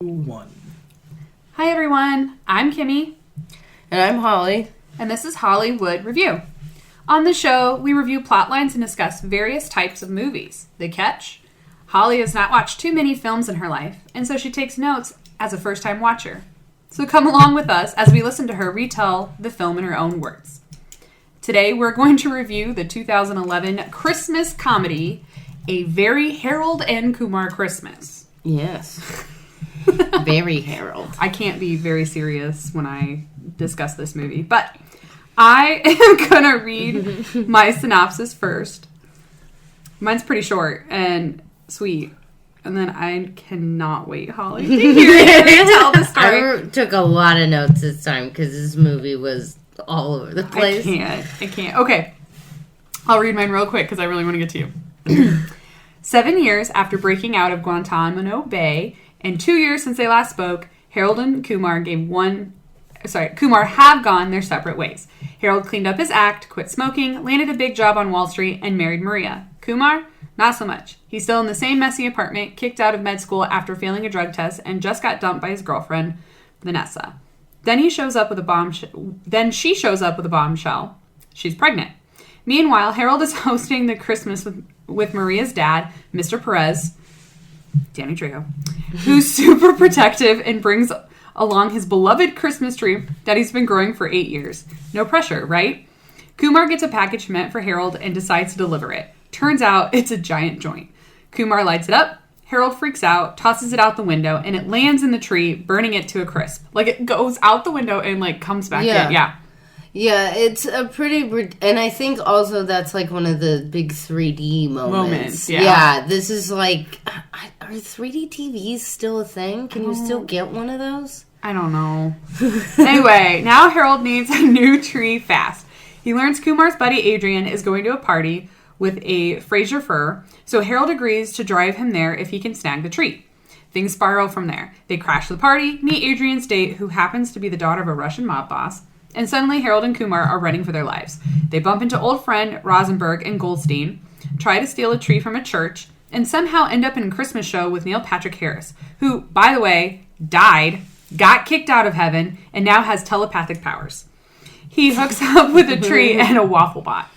One. Hi everyone, I'm Kimi. And I'm Holly. And this is Hollywood Review. On the show, we review plot lines and discuss various types of movies. The catch? Holly has not watched too many films in her life, and so she takes notes as a first-time watcher. So come along with us as we listen to her retell the film in her own words. Today, we're going to review the 2011 Christmas comedy, A Very Harold and Kumar Christmas. Yes. Very Harold. I can't be very serious when I discuss this movie, but I am going to read my synopsis first. Mine's pretty short and sweet, and then I cannot wait, Holly, to hear you tell the story. I took a lot of notes this time because this movie was all over the place. I can't. Okay, I'll read mine real quick because I really want to get to you. 7 years after breaking out of Guantanamo Bay, and 2 years since they last spoke, Harold and Kumar have gone their separate ways. Harold cleaned up his act, quit smoking, landed a big job on Wall Street, and married Maria. Kumar? Not so much. He's still in the same messy apartment, kicked out of med school after failing a drug test, and just got dumped by his girlfriend, Vanessa. Then she shows up with a bombshell. She's pregnant. Meanwhile, Harold is hosting the Christmas with Maria's dad, Mr. Perez, Danny Trejo, who's super protective and brings along his beloved Christmas tree that he's been growing for 8 years. No pressure, right? Kumar gets a package meant for Harold and decides to deliver it. Turns out it's a giant joint. Kumar lights it up. Harold freaks out, tosses it out the window, and it lands in the tree, burning it to a crisp. Like, it goes out the window and, like, comes back in. Yeah. Yeah, it's a pretty... And I think also that's, like, one of the big 3D moments. Yeah, this is, like... Are 3D TVs still a thing? Can you still get one of those? I don't know. Anyway, now Harold needs a new tree fast. He learns Kumar's buddy Adrian is going to a party with a Fraser fir, so Harold agrees to drive him there if he can snag the tree. Things spiral from there. They crash the party, meet Adrian's date, who happens to be the daughter of a Russian mob boss, and suddenly Harold and Kumar are running for their lives. They bump into old friend Rosenberg and Goldstein, try to steal a tree from a church, and somehow end up in a Christmas show with Neil Patrick Harris, who, by the way, died, got kicked out of heaven, and now has telepathic powers. He hooks up with a tree and a waffle bot.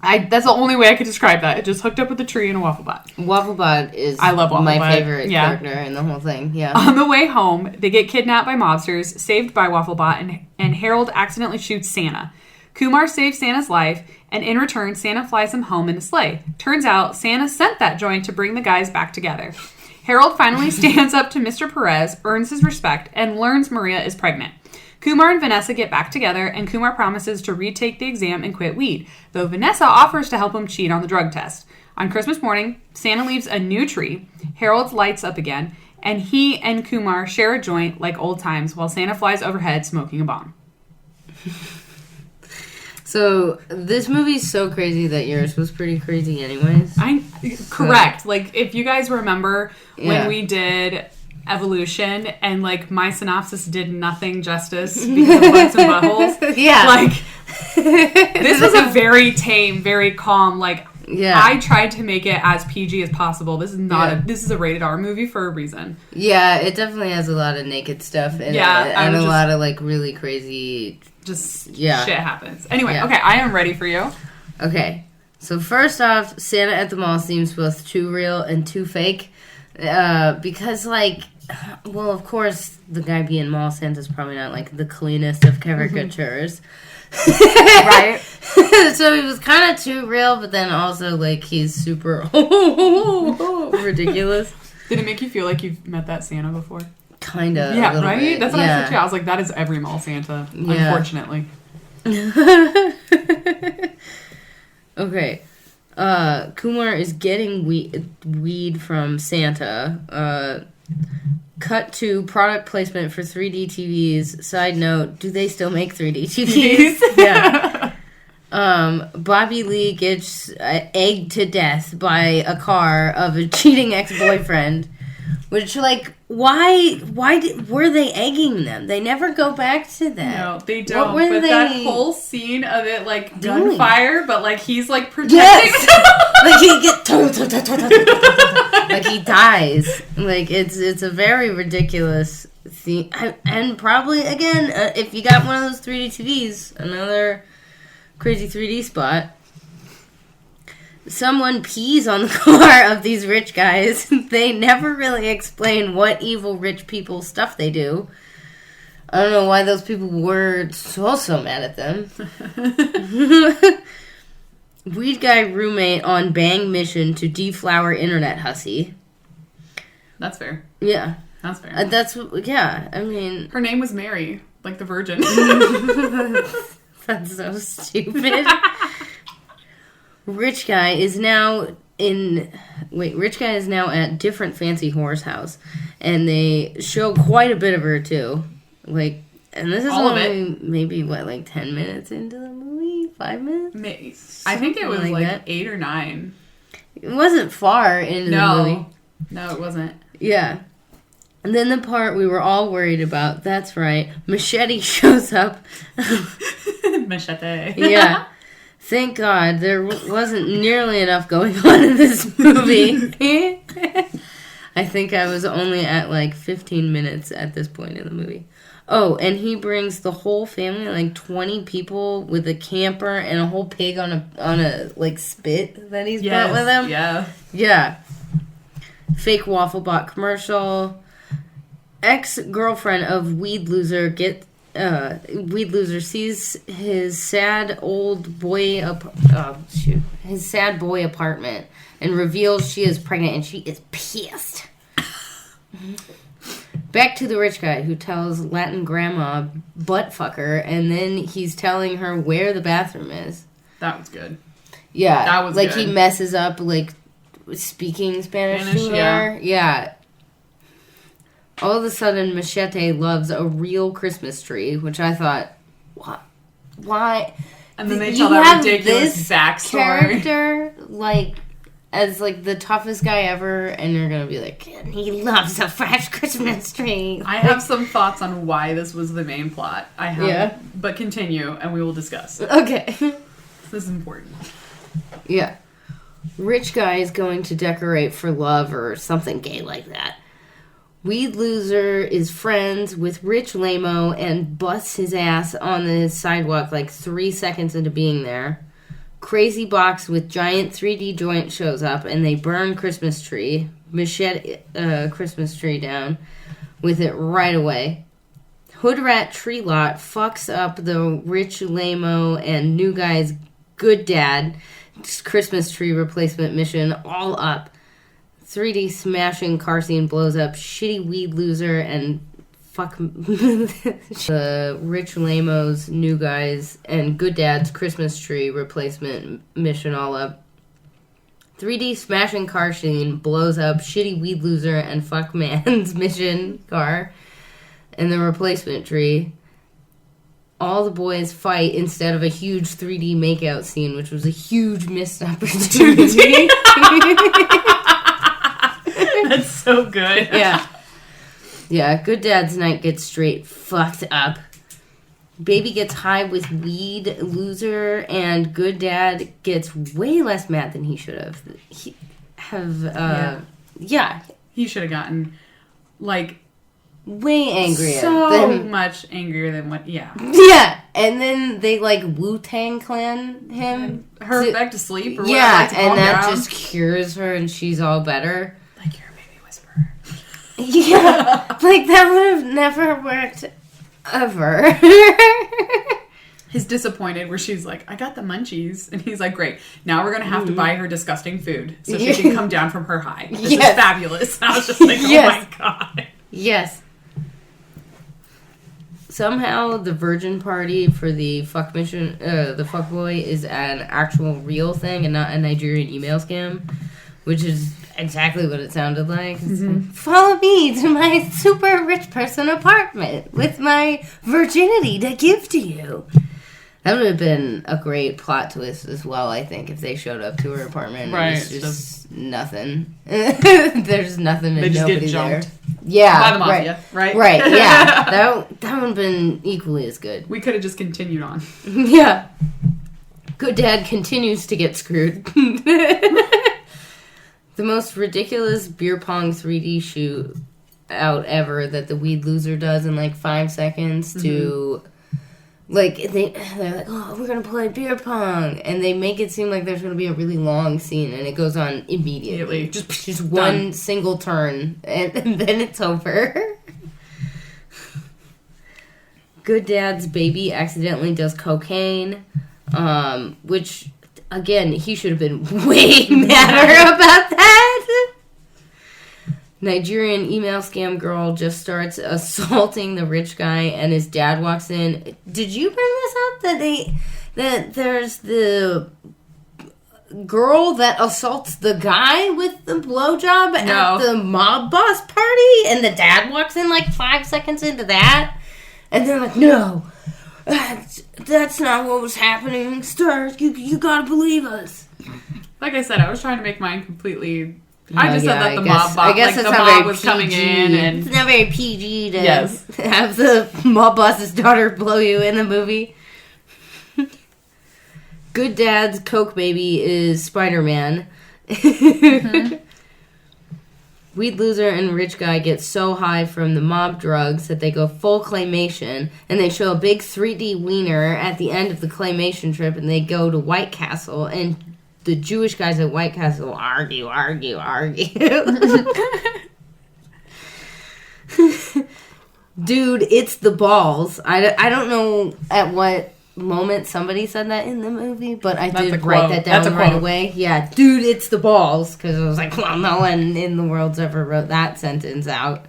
That's the only way I could describe that. It just hooked up with a tree and a waffle bot. Waffle bot is my favorite character in the whole thing. Yeah. On the way home, they get kidnapped by mobsters, saved by Waffle Bot, and Harold accidentally shoots Santa. Kumar saves Santa's life, and in return, Santa flies him home in a sleigh. Turns out, Santa sent that joint to bring the guys back together. Harold finally stands up to Mr. Perez, earns his respect, and learns Maria is pregnant. Kumar and Vanessa get back together, and Kumar promises to retake the exam and quit weed, though Vanessa offers to help him cheat on the drug test. On Christmas morning, Santa leaves a new tree, Harold lights up again, and he and Kumar share a joint like old times while Santa flies overhead smoking a bomb. So, this movie's so crazy that yours was pretty crazy anyways. Correct. Like, if you guys remember when we did Evolution and, like, my synopsis did nothing justice because of butts and buttholes. Yeah. Like, this was a very tame, very calm, like, I tried to make it as PG as possible. This is not this is a rated R movie for a reason. Yeah, it definitely has a lot of naked stuff in it. And a lot of, like, really crazy... shit happens. Anyway, okay, I am ready for you. Okay, so first off, Santa at the mall seems both too real and too fake. Because, like, well, of course, the guy being mall Santa's probably not, like, the cleanest of caricatures. Right? So he was kind of too real, but then also, like, he's super ridiculous. Did it make you feel like you've met that Santa before? Kind of. Yeah, right? Bit. That's what I said too. I was like, that is every mall Santa, unfortunately. Okay. Kumar is getting weed from Santa. Cut to product placement for 3D TVs. Side note, do they still make 3D TVs? Yeah. Bobby Lee gets egged to death by a car of a cheating ex-boyfriend. Which, like, why were they egging them? They never go back to that. No, they don't. What were but they that whole scene of it, like, doing? gunfire, but, like, he's, like, protecting Yes! them. Like, he get... like, he dies. Like, it's a very ridiculous scene. And probably, again, if you got one of those 3D TVs, another crazy 3D spot... Someone pees on the car of these rich guys. They never really explain what evil rich people stuff they do. I don't know why those people were so mad at them. Weed guy roommate on bang mission to deflower internet hussy. That's fair. Yeah. That's fair. Yeah, I mean... Her name was Mary, like the Virgin. That's so stupid. Rich guy is now at different fancy whore's house, and they show quite a bit of her too. Like, and this is all only of it. Maybe 10 minutes into the movie, 5 minutes. Maybe. I think it was like 8 or 9. It wasn't far into the movie. No, it wasn't. Yeah. And then the part we were all worried about. That's right. Machete shows up. Machete. Yeah. Thank God there wasn't nearly enough going on in this movie. I think I was only at like 15 minutes at this point in the movie. Oh, and he brings the whole family, like 20 people, with a camper and a whole pig on a like spit that he's brought with him. Yeah. Yeah. Fake Waffle Bot commercial. Ex-girlfriend of Weed Loser sees his sad boy apartment and reveals she is pregnant, and she is pissed. Back to the rich guy who tells Latin grandma butt fucker, and then he's telling her where the bathroom is. That was good. Yeah, that was like good. He messes up like speaking Spanish to her. Yeah. All of a sudden, Machete loves a real Christmas tree, which I thought, what? Why? And then they tell that ridiculous this backstory. Character, like, as, like, the toughest guy ever, and you're gonna be like, and he loves a fresh Christmas tree. I have some thoughts on why this was the main plot. I have, yeah. But continue, and we will discuss. Okay. This is important. Yeah. Rich guy is going to decorate for love or something gay like that. Weed Loser is friends with Rich Lamo and busts his ass on the sidewalk like 3 seconds into being there. Crazy box with giant 3D joint shows up, and they burn Christmas tree, Machete Christmas tree down with it right away. Hood Rat Tree Lot fucks up the Rich Lamo and new guy's good dad Christmas tree replacement mission all up. 3D smashing car scene blows up shitty Weed Loser and fuck the Rich Lamo's new guys and good dad's Christmas tree replacement mission all up. 3D smashing car scene blows up shitty Weed Loser and fuck man's mission car and the replacement tree. All the boys fight instead of a huge 3D makeout scene, which was a huge missed opportunity. That's so good. Yeah. Yeah, good dad's night gets straight fucked up. Baby gets high with Weed Loser, and good dad gets way less mad than he should have. Yeah. He should have gotten, like, way angrier. So much angrier than what, yeah. Yeah, and then they, like, Wu-Tang Clan him. Her back to sleep or whatever. Yeah, like, and that down. just cures her and she's all better. Like, you're a baby whisperer. Yeah, like, that would have never worked ever. He's disappointed where she's like, I got the munchies. And he's like, great. Now we're going to have to buy her disgusting food so she can come down from her high. This is fabulous. And I was just like, oh my God. Yes. Somehow the virgin party for the fuck mission, the fuck boy is an actual real thing and not a Nigerian email scam, which is exactly what it sounded like. Mm-hmm. Follow me to my super rich person apartment with my virginity to give to you. That would have been a great plot twist as well, I think, if they showed up to her apartment. Right. And it's just nothing. There's nothing and They just nobody get jumped. there. Yeah. By the mafia, right? Right, yeah. That would have been equally as good. We could have just continued on. Yeah. Good Dad continues to get screwed. The most ridiculous beer pong 3D shoot out ever that the weed loser does in like 5 seconds to... Like, they're like, oh, we're going to play beer pong. And they make it seem like there's going to be a really long scene. And it goes on immediately. Just one single turn. And then it's over. Good Dad's baby accidentally does cocaine. Which, again, he should have been way madder about that. Nigerian email scam girl just starts assaulting the rich guy, and his dad walks in. Did you bring this up? That there's the girl that assaults the guy with the blowjob at the mob boss party, and the dad walks in like 5 seconds into that, and they're like, no, that's not what was happening. Stars, you gotta believe us. Like I said, I was trying to make mine completely... I just said that the mob was PG. coming in, and it's not very PG to have the mob boss's daughter blow you in the movie. Good Dad's Coke baby is Spider-Man. Mm-hmm. Weed loser and rich guy get so high from the mob drugs that they go full claymation, and they show a big 3D wiener at the end of the claymation trip, and they go to White Castle, and the Jewish guys at White Castle argue. Dude, it's the balls. I don't know at what moment somebody said that in the movie, but I did write that down right away. Yeah, dude, it's the balls. Because I was like, well, no one in the world's ever wrote that sentence out.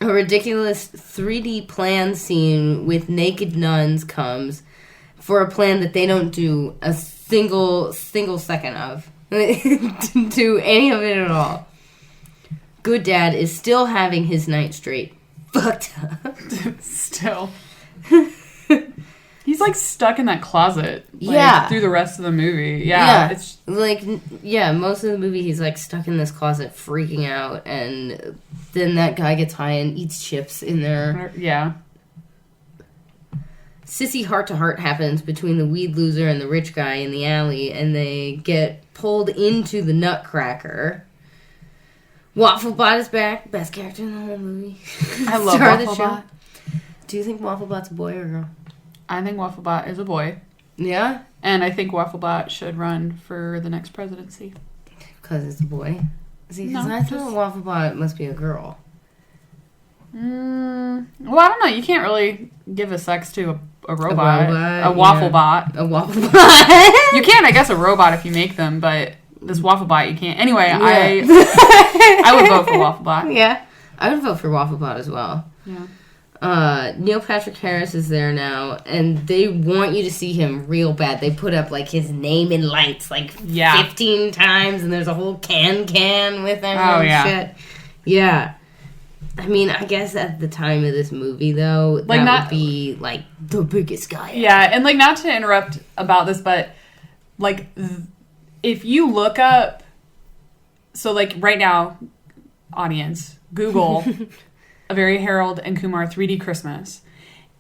A ridiculous 3D plan scene with naked nuns comes for a plan that they don't do a single second of. Do any of it at all. Good Dad is still having his night straight fucked up. Still. He's like stuck in that closet. Through the rest of the movie. Yeah. It's like, most of the movie he's like stuck in this closet freaking out, and then that guy gets high and eats chips in there. Yeah. Sissy heart-to-heart happens between the weed loser and the rich guy in the alley, and they get pulled into the Nutcracker. Wafflebot is back. Best character in the whole movie. I love Wafflebot. Do you think Wafflebot's a boy or a girl? I think Wafflebot is a boy. Yeah? And I think Wafflebot should run for the next presidency. Because it's a boy? See, because I thought Wafflebot must be a girl. Well, I don't know. You can't really give a sex to a robot. A Wafflebot. A Wafflebot. You can, I guess, a robot if you make them, but this Wafflebot you can't. Anyway, I would vote for Wafflebot. Yeah. I would vote for Wafflebot as well. Yeah. Neil Patrick Harris is there now, and they want you to see him real bad. They put up, like, his name in lights, 15 times, and there's a whole can with him shit. Yeah. I mean, I guess at the time of this movie, though, that would be, the biggest guy ever. Yeah, and, not to interrupt about this, but, if you look up... So, right now, audience, Google... A Very Harold and Kumar 3D Christmas,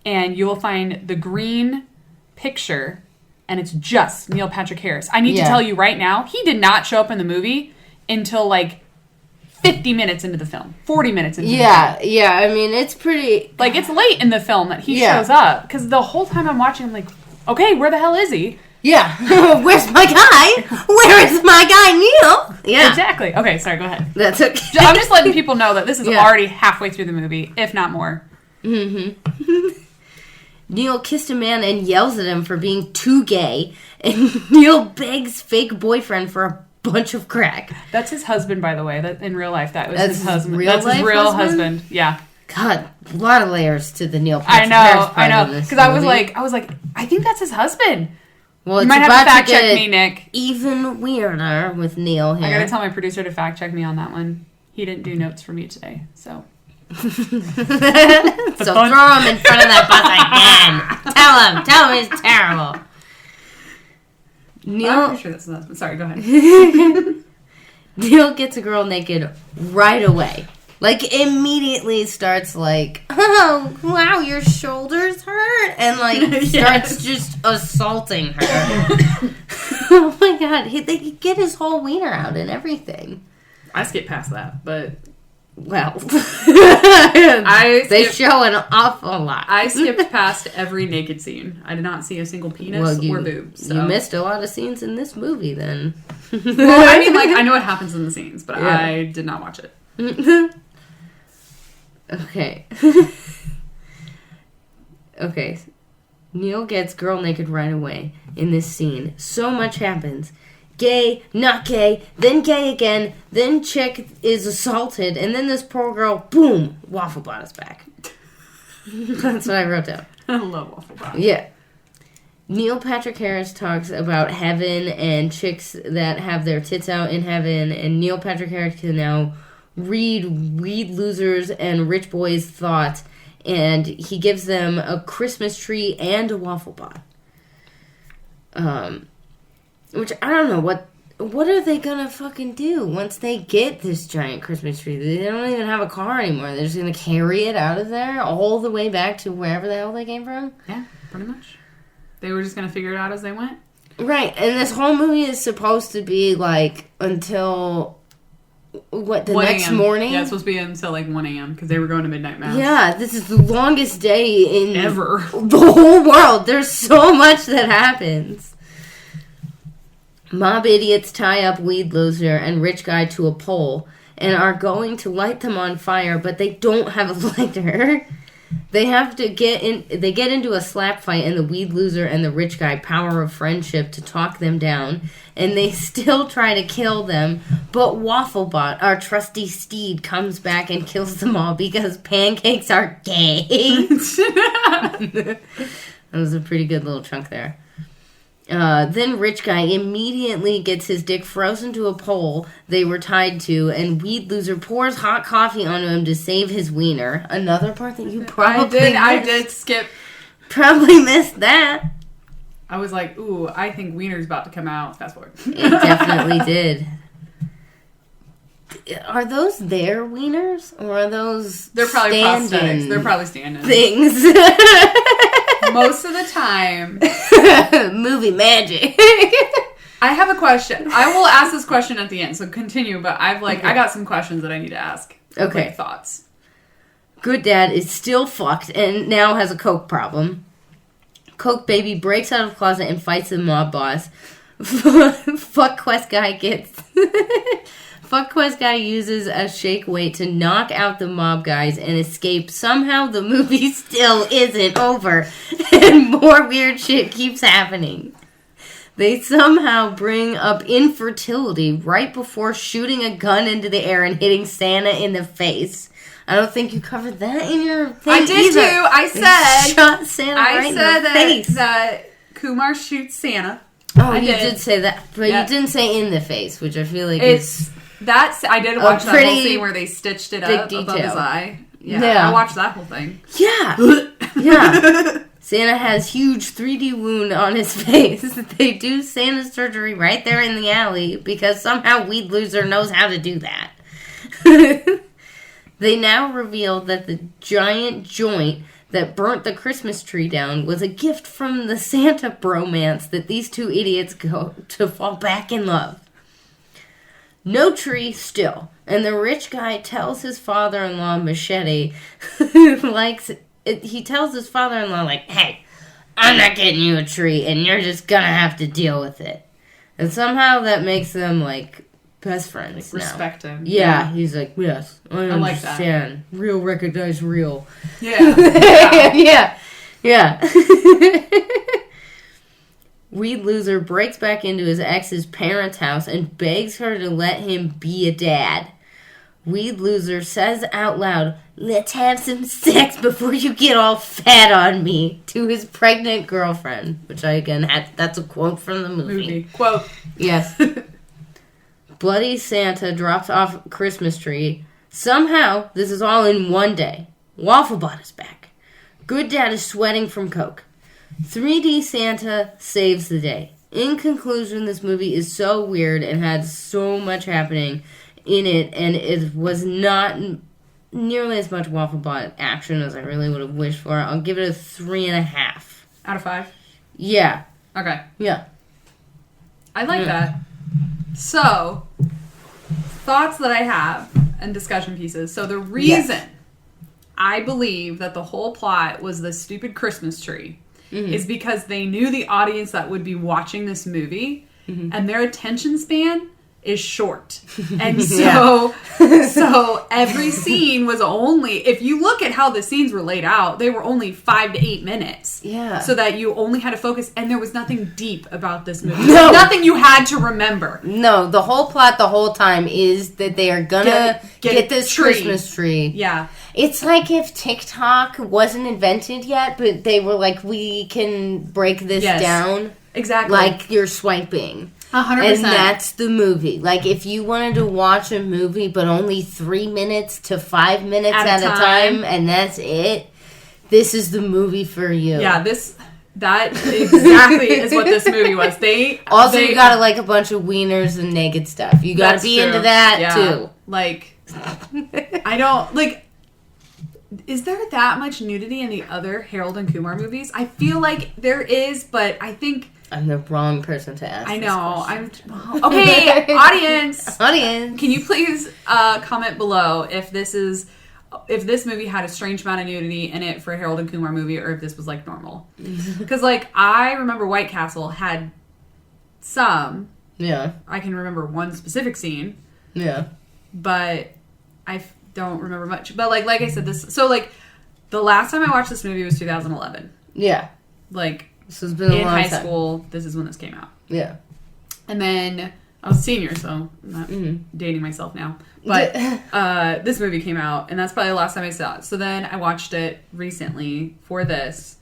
and you will find the green picture, and it's just Neil Patrick Harris. I need to tell you right now, he did not show up in the movie until 50 minutes into the film, 40 minutes into the film. Yeah, I mean, it's pretty... it's late in the film that he shows up, because the whole time I'm watching, I'm like, okay, where the hell is he? Yeah. Where's my guy? Where is my guy, Neil? Yeah. Exactly. Okay, sorry, go ahead. That's okay. I'm just letting people know that this is already halfway through the movie, if not more. Mm-hmm. Neil kissed a man and yells at him for being too gay, and Neil begs fake boyfriend for a bunch of crack. That's his husband, by the way. That in real life, that was his husband. That's his real husband. Yeah. God, a lot of layers to the Neil Patrick Harris I know. Because I was like, I think that's his husband. Well, you might have to fact check me, Nick. Even weirder with Neil here. I gotta tell my producer to fact check me on that one. He didn't do notes for me today, so. So throw him in front of that bus again. Tell him he's terrible. Neil, I'm pretty sure that's the Sorry, go ahead. Neil gets a girl naked right away. Like, immediately starts like, oh, wow, your shoulders hurt. And, like, starts just assaulting her. Oh, my God. They could get his whole wiener out and everything. I skipped past that, but... Well, they show an awful lot. I skipped past every naked scene. I did not see a single penis or boob. So. You missed a lot of scenes in this movie, then. Well, I mean, like, I know what happens in the scenes, but yeah. I did not watch it. Okay. Okay. Neil gets girl naked right away in this scene. So much happens. Gay, not gay, then gay again, then chick is assaulted, and then this poor girl, boom, Wafflebot is back. That's what I wrote down. I love Wafflebot. Yeah. Neil Patrick Harris talks about heaven and chicks that have their tits out in heaven, and Neil Patrick Harris can now read weed losers and rich boys' thoughts, and he gives them a Christmas tree and a Wafflebot. Which, I don't know, what are they gonna fucking do once they get this giant Christmas tree? They don't even have a car anymore. They're just gonna carry it out of there all the way back to wherever the hell they came from? Yeah, pretty much. They were just gonna figure it out as they went. Right, and this whole movie is supposed to be, like, until, the next morning? Yeah, it's supposed to be until, 1 a.m., because they were going to midnight mass. Yeah, this is the longest day in... ever. The whole world. There's so much that happens. Mob idiots tie up weed loser and rich guy to a pole and are going to light them on fire, but they don't have a lighter. They have to get into a slap fight, and the weed loser and the rich guy power of friendship to talk them down, and they still try to kill them, but Wafflebot, our trusty steed, comes back and kills them all because pancakes are gay. That was a pretty good little chunk there. Then rich guy immediately gets his dick frozen to a pole they were tied to, and weed loser pours hot coffee onto him to save his wiener. Another part that you probably missed. I did skip. Probably missed that. I was like, ooh, I think wiener's about to come out. Fast forward. It definitely did. Are those their wieners? Or are those They're probably prosthetics. They're probably stand-in things. Most of the time. Movie magic. I have a question. I will ask this question at the end, so continue, but I got some questions that I need to ask. Okay. Like, thoughts. Good dad is still fucked and now has a coke problem. Coke baby breaks out of the closet and fights the mob boss. Fuck Quest guy gets... Fuck Quest guy uses a shake weight to knock out the mob guys and escape. Somehow the movie still isn't over. And more weird shit keeps happening. They somehow bring up infertility right before shooting a gun into the air and hitting Santa in the face. I don't think you covered that in your thing I did either. too. I said... Shot Santa right in the face. that Kumar shoots Santa. Oh, you did say that. But you didn't say in the face, which I feel like is... I did watch that whole scene where they stitched it up above his eye. Yeah, I watched that whole thing. Yeah. Yeah. Santa has huge 3D wound on his face. They do Santa surgery right there in the alley because somehow Weed Loser knows how to do that. They now reveal that the giant joint that burnt the Christmas tree down was a gift from the Santa bromance that these two idiots go to fall back in love. No tree still. And the rich guy tells his father-in-law, Machete, he tells his father-in-law, hey, I'm not getting you a tree, and you're just gonna have to deal with it. And somehow that makes them, best friends now. Respect him. Yeah, he's like, yes, I understand. Like that. Real recognize real. Yeah. Yeah. Weed Loser breaks back into his ex's parents' house and begs her to let him be a dad. Weed Loser says out loud, let's have some sex before you get all fat on me, to his pregnant girlfriend. Which that's a quote from the movie. Quote. Yes. Bloody Santa drops off a Christmas tree, Somehow, this is all in one day. Wafflebot is back. Good Dad is sweating from Coke. 3D Santa saves the day. In conclusion, this movie is so weird and had so much happening in it, and it was not nearly as much Wafflebot action as I really would have wished for. I'll give it a 3.5. Out of 5? Yeah. Okay. Yeah. I like that. So, thoughts that I have and discussion pieces. So the reason I believe that the whole plot was the stupid Christmas tree is because they knew the audience that would be watching this movie and their attention span is short. And so so every scene was only, if you look at how the scenes were laid out, they were only 5 to 8 minutes. Yeah. So that you only had to focus, and there was nothing deep about this movie. No. Nothing you had to remember. No, the whole plot the whole time is that they are gonna get this Christmas tree. Yeah. It's like if TikTok wasn't invented yet, but they were like, we can break this down. Exactly. Like you're swiping. 100%. And that's the movie. Like, if you wanted to watch a movie, but only 3 minutes to 5 minutes at a time, and that's it, this is the movie for you. Yeah, that exactly is what this movie was. You gotta like a bunch of wieners and naked stuff. You gotta be into that, too. Like, I don't, like, is there that much nudity in the other Harold and Kumar movies? I feel like there is, but I think... I'm the wrong person to ask. I know. Okay, audience. Audience. Can you please comment below if this movie had a strange amount of nudity in it for a Harold and Kumar movie, or if this was like normal? Because like I remember White Castle had some. Yeah. I can remember one specific scene. Yeah. But I don't remember much. But like I said, the last time I watched this movie was 2011. Yeah. Like. So it's been a in long high time. school, this is when this came out. Yeah. And then I was a senior, so I'm not dating myself now. But this movie came out, and that's probably the last time I saw it. So then I watched it recently for this.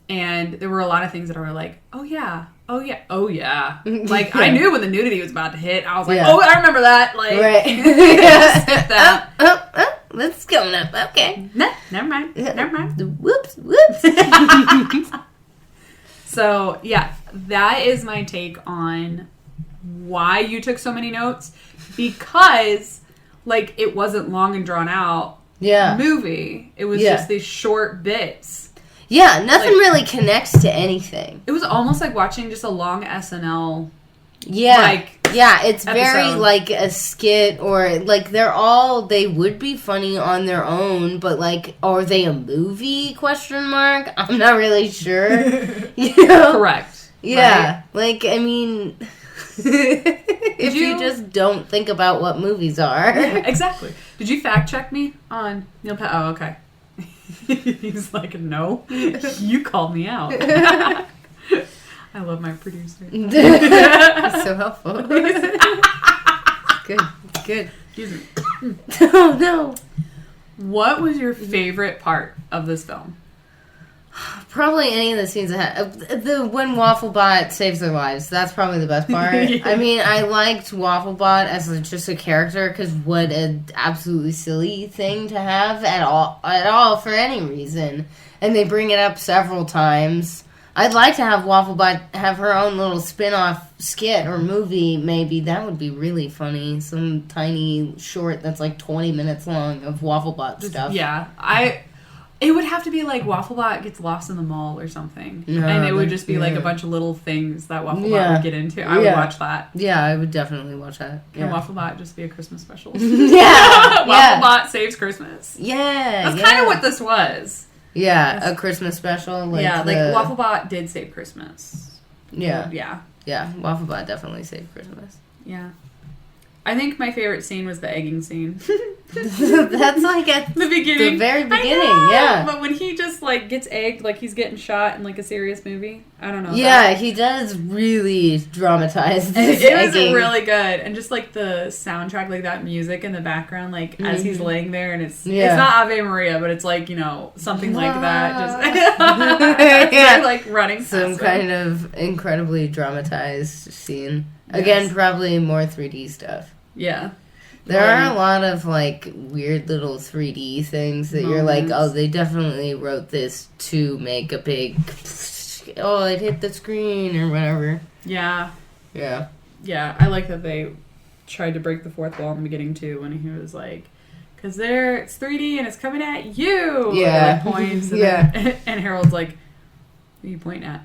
And there were a lot of things that I were like, oh yeah. Like, I knew when the nudity was about to hit. I was like, oh, I remember that. Like, right. skip that. Oh, let's go now. Okay. No, never mind. Whoops. So, yeah, that is my take on why you took so many notes. Because, like, it wasn't long and drawn out movie. It was just these short bits. Yeah, nothing really connects to anything. It was almost like watching just a long SNL. Yeah. It's episode. very like a skit, or like they would be funny on their own, but like, are they a movie? ? I'm not really sure. You know? Correct. Yeah. Right? Like, I mean, if you just don't think about what movies are. Yeah, exactly. Did you fact check me on Neil Pat? Oh, okay. He's like, no, you called me out. I love my producer. It's so helpful. Good. Excuse me. Oh, no. What was your favorite part of this film? Probably any of the scenes that had... when Wafflebot saves their lives. That's probably the best part. Yeah. I mean, I liked Wafflebot as just a character, because what an absolutely silly thing to have at all for any reason. And they bring it up several times. I'd like to have Wafflebot have her own little spin-off skit or movie, maybe. That would be really funny. Some tiny short that's like 20 minutes long of Wafflebot stuff. Yeah. It would have to be like Wafflebot gets lost in the mall or something. And it would just be like a bunch of little things that Wafflebot would get into. I would watch that. Yeah, I would definitely watch that. Can Wafflebot just be a Christmas special? Yeah. Wafflebot saves Christmas. Yeah. That's kind of what this was. Yeah, a Christmas special. Like Wafflebot did save Christmas. Yeah. Yeah. Yeah, Wafflebot definitely saved Christmas. Yeah. I think my favorite scene was the egging scene. That's like at the beginning. The very beginning, yeah. But when he just like gets egged, like he's getting shot in like a serious movie. I don't know. Yeah, he does really dramatize this It was egging. really good. And just like the soundtrack, like that music in the background, like as he's laying there, and it's not Ave Maria, but it's like, you know, something like that. Just they're like running some kind of incredibly dramatized scene. Again, probably more 3D stuff. Yeah. There are a lot of, like, weird little 3D things that you're like, oh, they definitely wrote this to make a big, oh, it hit the screen or whatever. Yeah. Yeah. Yeah, I like that they tried to break the fourth wall in the beginning, too, when he was like, because it's 3D and it's coming at you! Yeah. And, like, points. And, and Harold's like, who are you pointing at?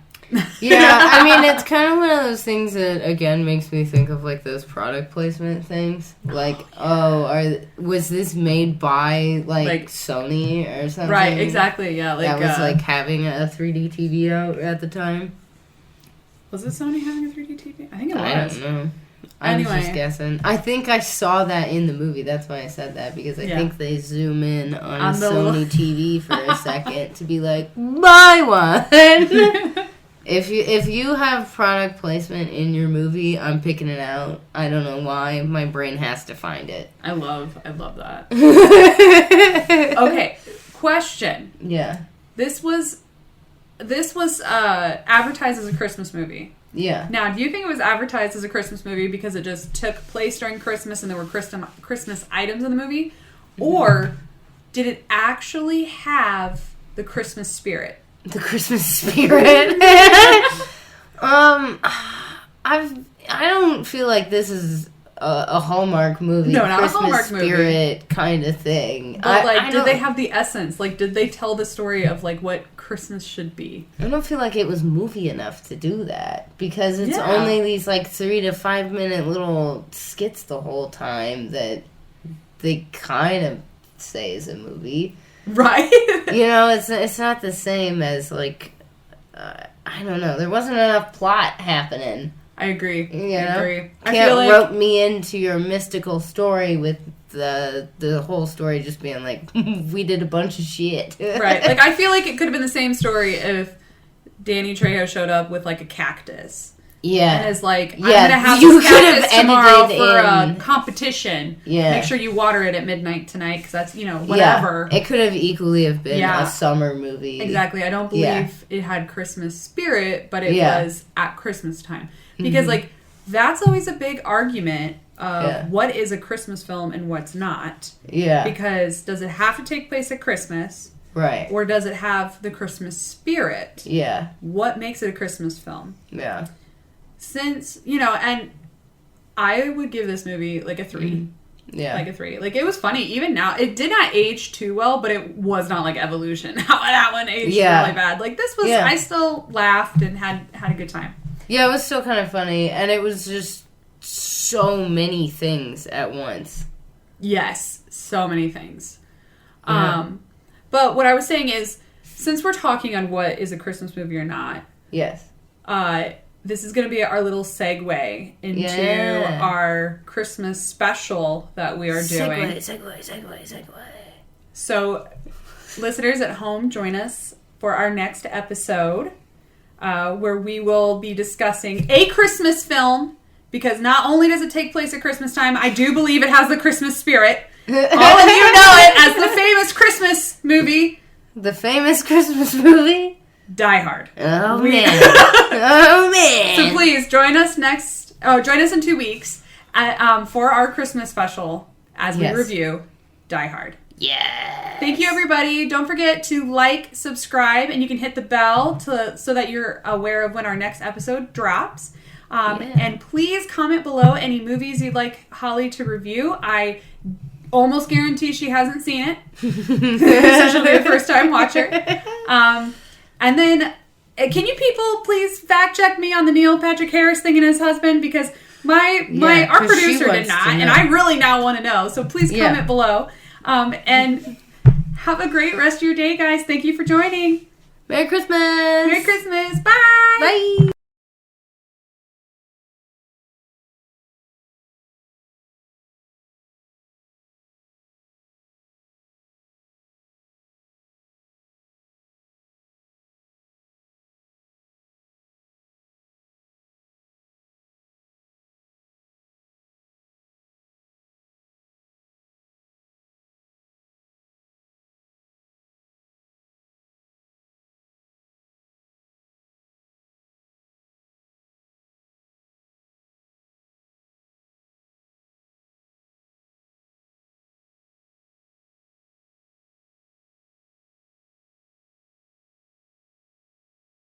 Yeah, I mean, it's kind of one of those things that, again, makes me think of, like, those product placement things. Like, was this made by, like Sony or something? Right, exactly, yeah. Like, that was, like, having a 3D TV out at the time? Was it Sony having a 3D TV? I think it was. I don't know. I was just guessing. I think I saw that in the movie. That's why I said that, because I think they zoom in on Sony TV for a second to be like, buy one! If you have product placement in your movie, I'm picking it out. I don't know why. My brain has to find it. I love that. Okay, question. Yeah. This was advertised as a Christmas movie. Yeah. Now, do you think it was advertised as a Christmas movie because it just took place during Christmas and there were Christmas items in the movie? Mm-hmm. Or did it actually have the Christmas spirit? The Christmas spirit? I don't feel like this is a Hallmark movie. No, not Christmas a Hallmark spirit movie. Kind of thing. But, did they have the essence? Like, did they tell the story of, like, what Christmas should be? I don't feel like it was movie enough to do that. Because it's only these, like, 3 to 5 minute little skits the whole time that they kind of say is a movie. Right? You know, it's not the same as, like, I don't know. There wasn't enough plot happening. I agree. You know? I agree. Can't rope me into your mystical story with the whole story just being like, we did a bunch of shit. Right. Like, I feel like it could have been the same story if Danny Trejo showed up with, like, a cactus. Yeah. And is like, I'm going to have this cactus tomorrow for a competition. Yeah. Make sure you water it at midnight tonight, because that's, whatever. Yeah. It could have equally have been a summer movie. Exactly. I don't believe it had Christmas spirit, but it was at Christmas time. Because, like, that's always a big argument of what is a Christmas film and what's not. Yeah. Because does it have to take place at Christmas? Right. Or does it have the Christmas spirit? Yeah. What makes it a Christmas film? Yeah. Since, and I would give this movie, like, a 3. Yeah. Like, a 3. Like, it was funny. Even now, it did not age too well, but it was not like Evolution. How that one aged really bad. Like, this was, I still laughed and had a good time. Yeah, it was still kind of funny, and it was just so many things at once. Yes, so many things. Yeah. But what I was saying is, since we're talking on what is a Christmas movie or not, yes, this is going to be our little segue into our Christmas special that we are doing. Segue. So, listeners at home, join us for our next episode, where we will be discussing a Christmas film, because not only does it take place at Christmas time, I do believe it has the Christmas spirit. All of you know it as the famous Christmas movie. The famous Christmas movie? Die Hard. Oh, man. Oh, man. So please, join us in 2 weeks for our Christmas special as we review Die Hard. Yeah. Thank you, everybody. Don't forget to like, subscribe, and you can hit the bell so that you're aware of when our next episode drops. And please comment below any movies you'd like Holly to review. I almost guarantee she hasn't seen it. So she'll be a first-time watcher. And then, can you people please fact-check me on the Neil Patrick Harris thing and his husband? Because our producer did not, and I really now want to know. So please comment below. And have a great rest of your day, guys. Thank you for joining. Merry Christmas. Merry Christmas. Bye. Bye.